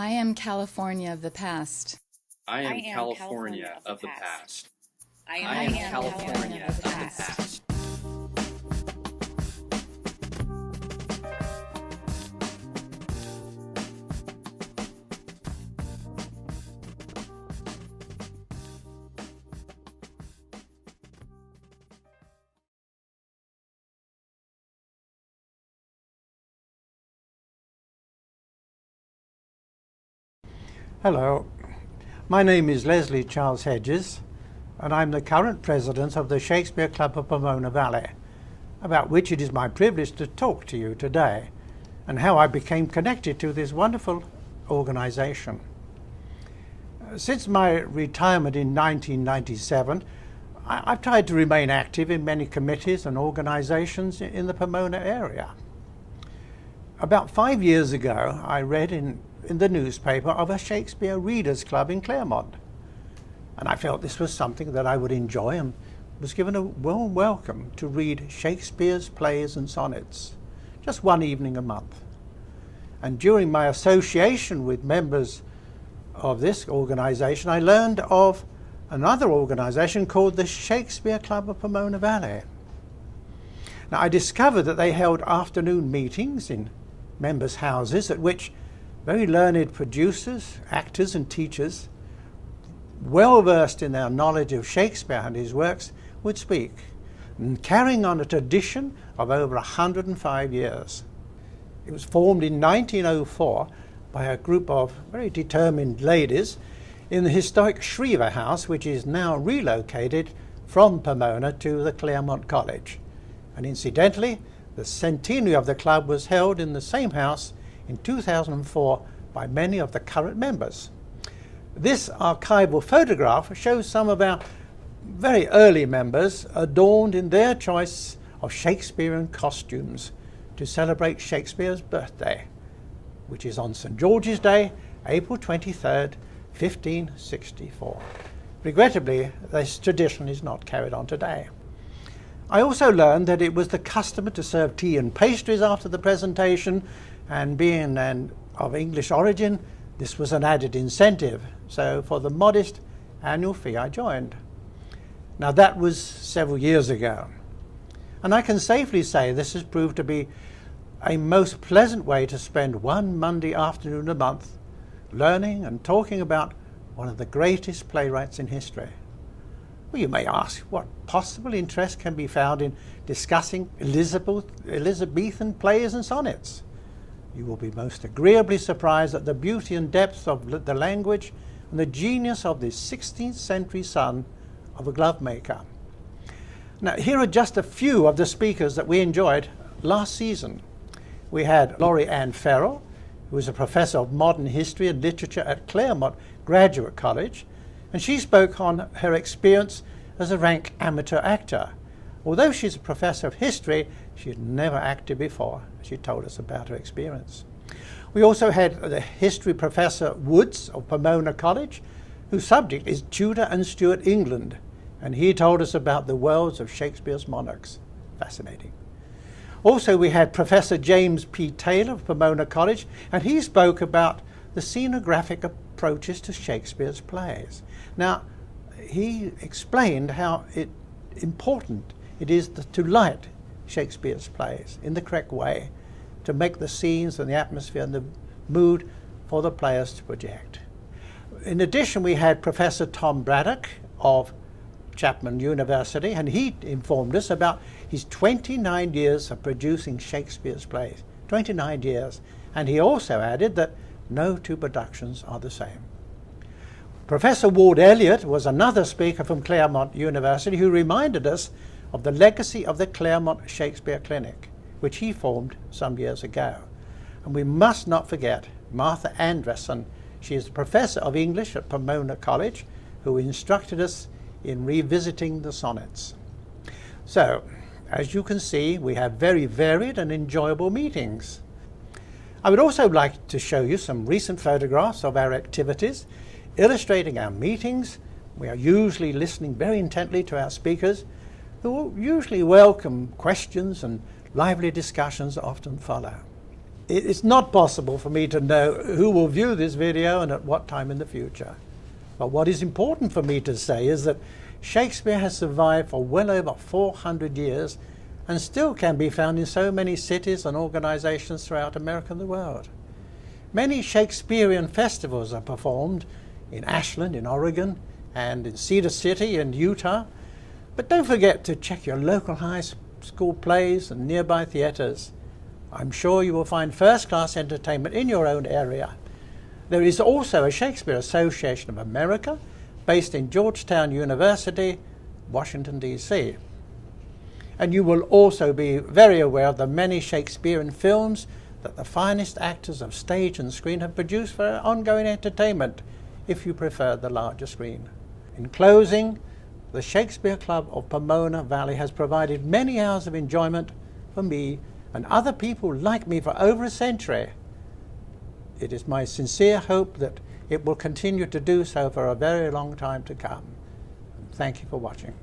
I am California of the past. I am California of the past. I am California of the past. Hello, my name is Leslie Charles Hedges, and I'm the current president of the Shakespeare Club of Pomona Valley, about which it is my privilege to talk to you today, and how I became connected to this wonderful organization. Since my retirement in 1997, I've tried to remain active in many committees and organizations in the Pomona area. About 5 years ago, I read in the newspaper of a Shakespeare Readers Club in Claremont. And I felt this was something that I would enjoy and was given a warm welcome to read Shakespeare's plays and sonnets, just one evening a month. And during my association with members of this organization, I learned of another organization called the Shakespeare Club of Pomona Valley. Now, I discovered that they held afternoon meetings in members' houses at which very learned producers, actors and teachers, well versed in their knowledge of Shakespeare and his works, would speak, and carrying on a tradition of over 105 years. It was formed in 1904 by a group of very determined ladies in the historic Shriver House, which is now relocated from Pomona to the Claremont College. And incidentally, the centenary of the club was held in the same house in 2004 by many of the current members. This archival photograph shows some of our very early members adorned in their choice of Shakespearean costumes to celebrate Shakespeare's birthday, which is on St. George's Day, April 23rd, 1564. Regrettably, this tradition is not carried on today. I also learned that it was the custom to serve tea and pastries after the presentation, and being of English origin, this was an added incentive. So for the modest annual fee, I joined. Now that was several years ago. And I can safely say this has proved to be a most pleasant way to spend one Monday afternoon a month learning and talking about one of the greatest playwrights in history. Well, you may ask, what possible interest can be found in discussing Elizabethan plays and sonnets? You will be most agreeably surprised at the beauty and depth of the language and the genius of this 16th century son of a glove maker. Now, here are just a few of the speakers that we enjoyed last season. We had Laurie Ann Farrell, who is a professor of modern history and literature at Claremont Graduate College, and she spoke on her experience as a rank amateur actor. Although she's a professor of history, she had never acted before. She told us about her experience. We also had the history professor Woods of Pomona College, whose subject is Tudor and Stuart England, and he told us about the worlds of Shakespeare's monarchs. Fascinating. Also, we had Professor James P. Taylor of Pomona College, and he spoke about the scenographic approaches to Shakespeare's plays. Now, he explained how important it is to light Shakespeare's plays in the correct way to make the scenes and the atmosphere and the mood for the players to project. In addition, we had Professor Tom Braddock of Chapman University, and he informed us about his 29 years of producing Shakespeare's plays. 29 years. And he also added that no two productions are the same. Professor Ward Elliott was another speaker from Claremont University who reminded us of the legacy of the Claremont Shakespeare Clinic, which he formed some years ago. And we must not forget Martha Andresson. She is a professor of English at Pomona College who instructed us in revisiting the sonnets. So, as you can see, we have very varied and enjoyable meetings. I would also like to show you some recent photographs of our activities illustrating our meetings. We are usually listening very intently to our speakers, who usually welcome questions, and lively discussions often follow. It's not possible for me to know who will view this video and at what time in the future. But what is important for me to say is that Shakespeare has survived for well over 400 years and still can be found in so many cities and organizations throughout America and the world. Many Shakespearean festivals are performed in Ashland, in Oregon, and in Cedar City in Utah. But don't forget to check your local high school plays and nearby theaters. I'm sure you will find first-class entertainment in your own area. There is also a Shakespeare Association of America based in Georgetown University, Washington, D.C. And you will also be very aware of the many Shakespearean films that the finest actors of stage and screen have produced for ongoing entertainment, if you prefer the larger screen. In closing, the Shakespeare Club of Pomona Valley has provided many hours of enjoyment for me and other people like me for over a century. It is my sincere hope that it will continue to do so for a very long time to come. Thank you for watching.